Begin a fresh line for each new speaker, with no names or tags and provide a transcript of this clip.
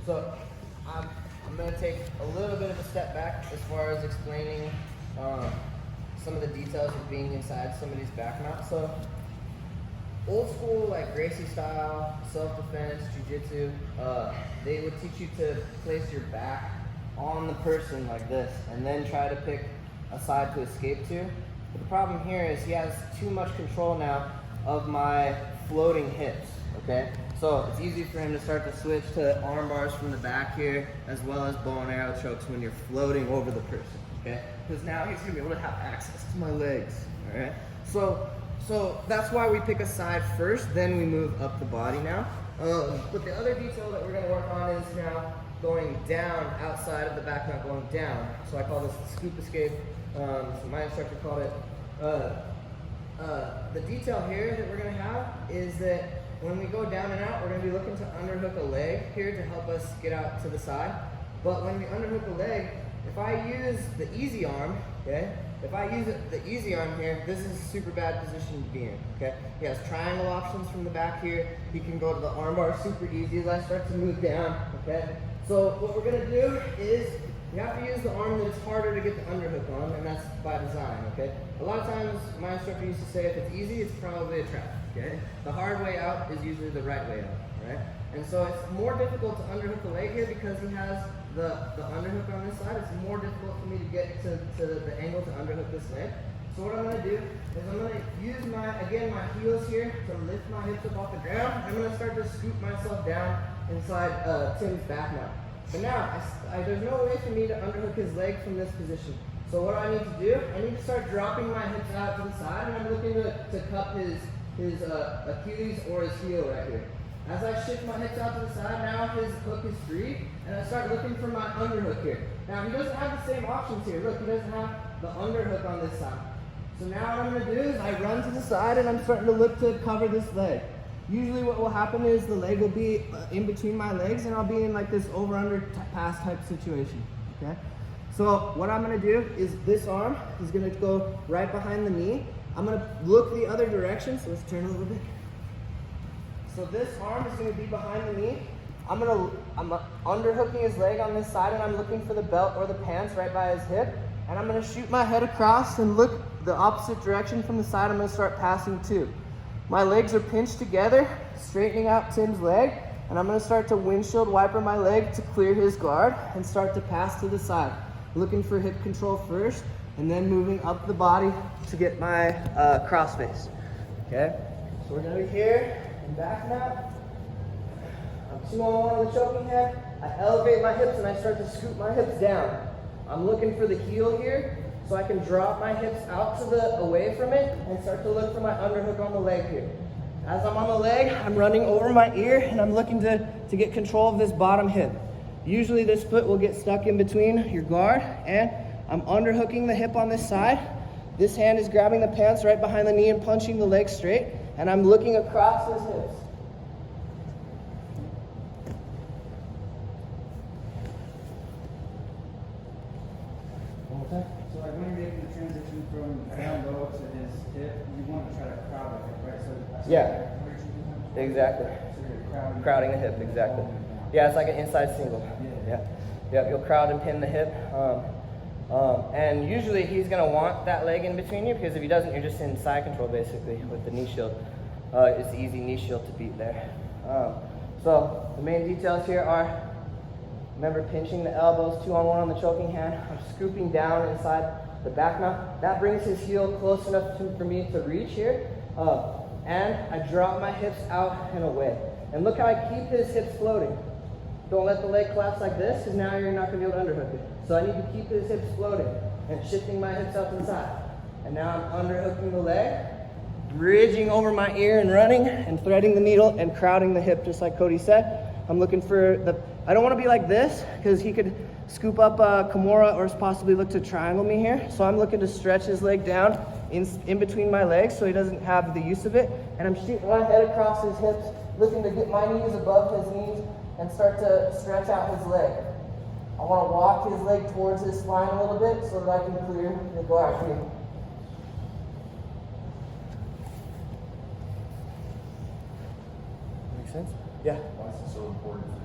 So I'm going to take a little bit of a step back as far as explaining some of the details of being inside somebody's back mount. So old school, like Gracie style, self-defense, jiu-jitsu, they would teach you to place your back on the person like this and then try to pick a side to escape to. But the problem here is he has too much control now of my floating hips, okay? So it's easy for him to start to switch to arm bars from the back here, as well as bow and arrow chokes when you're floating over the person, okay? Because now he's gonna be able to have access to my legs, all right? So that's why we pick a side first, then we move up the body now. But the other detail that we're gonna work on is now going down outside of the back mount, going down. So I call this the scoop escape. So my instructor called it. The detail here that we're gonna have is that when we go down and out, we're going to be looking to underhook a leg here to help us get out to the side. But when we underhook a leg, if I use the easy arm, okay, if I use the easy arm here, this is a super bad position to be in, okay? He has triangle options from the back here. He can go to the arm bar super easy as I start to move down, okay? So what we're going to do is you have to use the arm that is harder to get the underhook on, and that's by design, okay? A lot of times my instructor used to say if it's easy, it's probably a trap, okay? The hard way out is usually the right way out, right? And so it's more difficult to underhook the leg here because he has the underhook on this side. It's more difficult for me to get to the angle to underhook this leg. So what I'm going to do is I'm going to use my heels here to lift my hips up off the ground. I'm going to start to scoop myself down inside Tim's back now. But now, there's no way for me to underhook his leg from this position. So what I need to do, I need to start dropping my hips out to the side, and I'm looking to cup his Achilles or his heel right here. As I shift my hips out to the side, now his hook is free, and I start looking for my underhook here. Now he doesn't have the same options here. Look, he doesn't have the underhook on this side. So now what I'm going to do is I run to the side, and I'm starting to look to cover this leg. Usually what will happen is the leg will be in between my legs and I'll be in like this over-under pass type situation, okay? So what I'm gonna do is this arm is gonna go right behind the knee. I'm gonna look the other direction, so let's turn a little bit. So this arm is gonna be behind the knee. I'm underhooking his leg on this side and I'm looking for the belt or the pants right by his hip. And I'm gonna shoot my head across and look the opposite direction from the side. I'm gonna start passing too. My legs are pinched together, straightening out Tim's leg, and I'm going to start to windshield wiper my leg to clear his guard and start to pass to the side. Looking for hip control first, and then moving up the body to get my cross face. Okay? So we're going to be here, and back now. I'm 2-on-1 on the choking hand. I elevate my hips and I start to scoop my hips down. I'm looking for the heel here, so I can drop my hips out to the away from it and start to look for my underhook on the leg here. As I'm on the leg, I'm running over my ear and I'm looking to get control of this bottom hip. Usually this foot will get stuck in between your guard, and I'm underhooking the hip on this side. This hand is grabbing the pants right behind the knee and punching the leg straight, and I'm looking across his hips.
So like when you're making the transition from down low to his hip, you want to try to crowd the hip, right? So
Yeah, exactly.
So you're
Crowding the hip, exactly. Yeah, it's like an inside single. Yeah, you'll crowd and pin the hip. And usually he's going to want that leg in between you, because if he doesn't, you're just in side control basically with the knee shield. It's the easy knee shield to beat there. So the main details here are, remember pinching the elbows, 2-on-1 on the choking hand. I'm scooping down inside the back mount. That brings his heel close enough for me to reach here. And I drop my hips out and away. And look how I keep his hips floating. Don't let the leg collapse like this, because now you're not going to be able to underhook it. So I need to keep his hips floating and shifting my hips out to the side. And now I'm underhooking the leg, bridging over my ear and running and threading the needle and crowding the hip, just like Cody said. I'm looking for I don't want to be like this, because he could scoop up Kimura or possibly look to triangle me here. So I'm looking to stretch his leg down in between my legs so he doesn't have the use of it. And I'm shooting my head across his hips, looking to get my knees above his knees and start to stretch out his leg. I want to walk his leg towards his spine a little bit so that I can clear the guard here. Make sense? Yeah.
Why is it so important